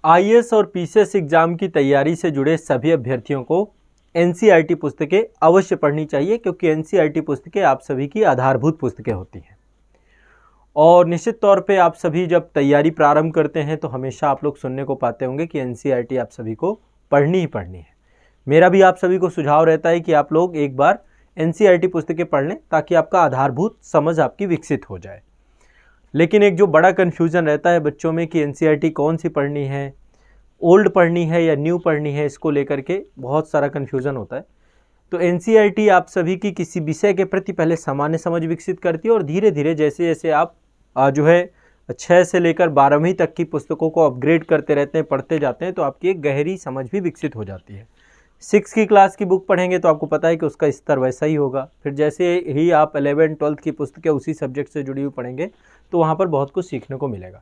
IAS और PCS exam की तैयारी से जुड़े सभी अभ्यर्थियों को एनसीईआरटी पुस्तकें अवश्य पढ़नी चाहिए, क्योंकि एनसीईआरटी पुस्तकें आप सभी की आधारभूत पुस्तकें होती हैं। और निश्चित तौर पे आप सभी जब तैयारी प्रारंभ करते हैं तो हमेशा आप लोग सुनने को पाते होंगे कि एनसीईआरटी आप सभी को पढ़नी ही पढ़नी है। मेरा भी आप सभी को सुझाव रहता है कि आप लोग एक बार एनसीईआरटी पुस्तकें पढ़ लें, ताकि आपका आधारभूत समझ आपकी विकसित हो जाए। लेकिन एक जो बड़ा कन्फ्यूज़न रहता है बच्चों में कि एनसीईआरटी कौन सी पढ़नी है, ओल्ड पढ़नी है या न्यू पढ़नी है, इसको लेकर के बहुत सारा कन्फ्यूज़न होता है। तो एनसीईआरटी आप सभी की किसी विषय के प्रति पहले सामान्य समझ विकसित करती है, और धीरे धीरे जैसे जैसे आप जो है 6 से लेकर 12वीं तक की पुस्तकों को अपग्रेड करते रहते हैं, पढ़ते जाते हैं, तो आपकी एक गहरी समझ भी विकसित हो जाती है। 6 की क्लास की बुक पढ़ेंगे तो आपको पता है कि उसका स्तर वैसा ही होगा। फिर जैसे ही आप 11 12th की पुस्तकें उसी सब्जेक्ट से जुड़ी हुई पढ़ेंगे तो वहाँ पर बहुत कुछ सीखने को मिलेगा।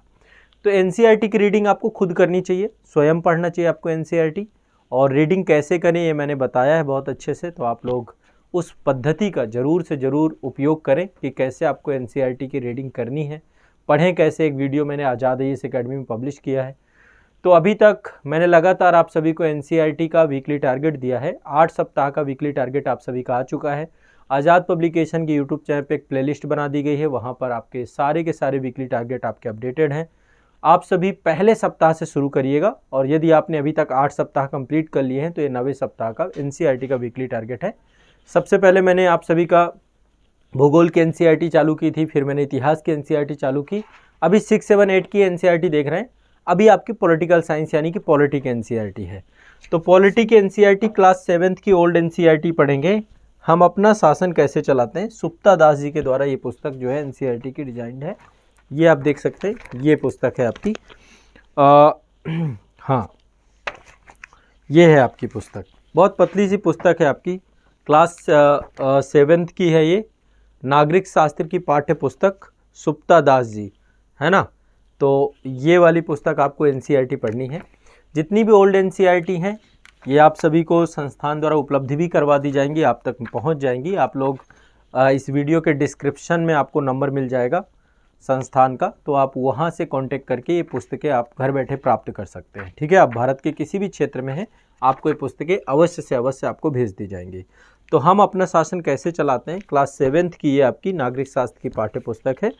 तो एनसीईआरटी की रीडिंग आपको खुद करनी चाहिए, स्वयं पढ़ना चाहिए आपको एनसीईआरटी। और रीडिंग कैसे करें ये मैंने बताया है बहुत अच्छे से, तो आप लोग उस पद्धति का ज़रूर से ज़रूर उपयोग करें कि कैसे आपको एनसीईआरटी की रीडिंग करनी है, पढ़ें कैसे। एक वीडियो मैंने आज़ाद आईएएस अकेडमी में पब्लिश किया है। तो अभी तक मैंने लगातार आप सभी को एनसीईआरटी का वीकली टारगेट दिया है। 8 सप्ताह का वीकली टारगेट आप सभी का आ चुका है। आज़ाद पब्लिकेशन की यूट्यूब चैनल पे एक प्लेलिस्ट बना दी गई है, वहाँ पर आपके सारे के सारे वीकली टारगेट आपके अपडेटेड हैं। आप सभी पहले सप्ताह से शुरू करिएगा, और यदि आपने अभी तक 8 सप्ताह कंप्लीट कर लिए हैं तो ये 9वें सप्ताह का एनसीईआरटी का वीकली टारगेट है। सबसे पहले मैंने आप सभी का भूगोल की एनसीईआरटी चालू की थी, फिर मैंने इतिहास की एनसीईआरटी चालू की। अभी 6, 7, 8 की एनसीईआरटी देख रहे हैं। अभी आपकी पॉलिटिकल साइंस यानी कि पॉलिटी की एनसीईआरटी है। तो पॉलिटी की एनसीईआरटी क्लास 7th की ओल्ड एनसीईआरटी पढ़ेंगे, हम अपना शासन कैसे चलाते हैं। सुप्ता दास जी के द्वारा ये पुस्तक जो है एनसीईआरटी की डिजाइन है। ये आप देख सकते हैं, ये पुस्तक है आपकी। हाँ, ये है आपकी पुस्तक, बहुत पतली सी पुस्तक है आपकी, क्लास 7th की है ये। नागरिक शास्त्र की पाठ्य पुस्तक, सुप्ता दास जी, है ना। तो ये वाली पुस्तक आपको एनसीईआरटी पढ़नी है। जितनी भी ओल्ड एनसीईआरटी हैं ये आप सभी को संस्थान द्वारा उपलब्ध भी करवा दी जाएंगी, आप तक पहुंच जाएंगी। आप लोग इस वीडियो के डिस्क्रिप्शन में आपको नंबर मिल जाएगा संस्थान का, तो आप वहां से कांटेक्ट करके ये पुस्तकें आप घर बैठे प्राप्त कर सकते हैं। ठीक है, आप भारत के किसी भी क्षेत्र में हैं, आपको ये पुस्तकें अवश्य से अवश्य आपको भेज दी जाएंगी। तो हम अपना शासन कैसे चलाते हैं, क्लास 7th की ये आपकी नागरिक शास्त्र की पाठ्य पुस्तक है।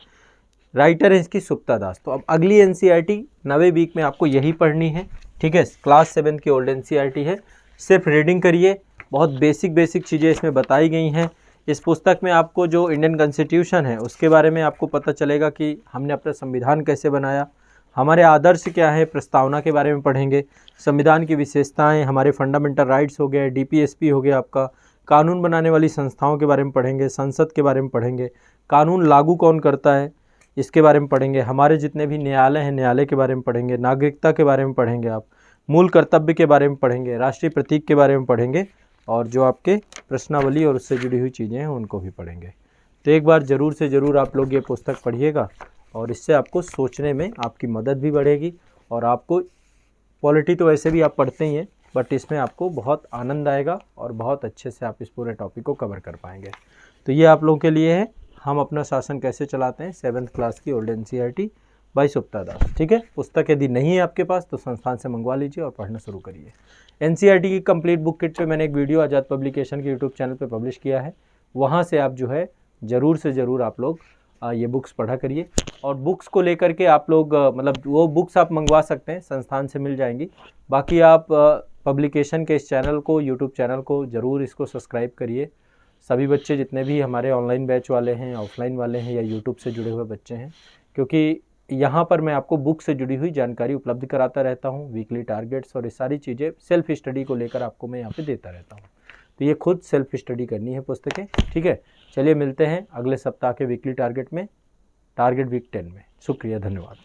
राइटर है इसकी सुप्ता दास। तो अब अगली एनसीईआरटी 9वें वीक में आपको यही पढ़नी है। ठीक है, क्लास 7 की ओल्ड एनसीईआरटी है। सिर्फ रीडिंग करिए, बहुत बेसिक चीज़ें इसमें बताई गई हैं। इस पुस्तक में आपको जो इंडियन कॉन्स्टिट्यूशन है उसके बारे में आपको पता चलेगा कि हमने अपना संविधान कैसे बनाया, हमारे आदर्श क्या है, प्रस्तावना के बारे में पढ़ेंगे, संविधान की विशेषताएं, हमारे फंडामेंटल राइट्स हो गए, डीपीएसपी हो गया आपका, कानून बनाने वाली संस्थाओं के बारे में पढ़ेंगे, संसद के बारे में पढ़ेंगे, कानून लागू कौन करता है इसके बारे में पढ़ेंगे, हमारे जितने भी न्यायालय हैं न्यायालय के बारे में पढ़ेंगे, नागरिकता के बारे में पढ़ेंगे, आप मूल कर्तव्य के बारे में पढ़ेंगे, राष्ट्रीय प्रतीक के बारे में पढ़ेंगे, और जो आपके प्रश्नावली और उससे जुड़ी हुई चीज़ें हैं उनको भी पढ़ेंगे। तो एक बार ज़रूर से ज़रूर आप लोग ये पुस्तक पढ़िएगा, और इससे आपको सोचने में आपकी मदद भी बढ़ेगी। और आपको पॉलिटी तो वैसे भी आप पढ़ते ही हैं, बट इसमें आपको बहुत आनंद आएगा और बहुत अच्छे से आप इस पूरे टॉपिक को कवर कर पाएंगे। तो ये आप लोगों के लिए है, हम अपना शासन कैसे चलाते हैं, 7th क्लास की ओल्ड एनसीईआरटी बाय सुप्ता दास। ठीक है, पुस्तक यदि नहीं है आपके पास तो संस्थान से मंगवा लीजिए और पढ़ना शुरू करिए। एनसीईआरटी की कंप्लीट बुक किट पे मैंने एक वीडियो आज़ाद पब्लिकेशन के यूट्यूब चैनल पे पब्लिश किया है, वहाँ से आप जो है ज़रूर से ज़रूर आप लोग ये बुक्स पढ़ा करिए। और बुक्स को लेकर के आप लोग मतलब वो बुक्स आप मंगवा सकते हैं, संस्थान से मिल जाएंगी। बाकी आप पब्लिकेशन के इस चैनल को, यूट्यूब चैनल को ज़रूर इसको सब्सक्राइब करिए। सभी बच्चे जितने भी हमारे ऑनलाइन बैच वाले हैं, ऑफलाइन वाले हैं या यूट्यूब से जुड़े हुए बच्चे हैं, क्योंकि यहाँ पर मैं आपको बुक से जुड़ी हुई जानकारी उपलब्ध कराता रहता हूँ, वीकली टारगेट्स और ये सारी चीज़ें सेल्फ स्टडी को लेकर आपको मैं यहाँ पे देता रहता हूँ। तो ये खुद सेल्फ स्टडी करनी है पुस्तकें। ठीक है, चलिए मिलते हैं अगले सप्ताह के वीकली टारगेट में, टारगेट वीक 10 में। शुक्रिया, धन्यवाद।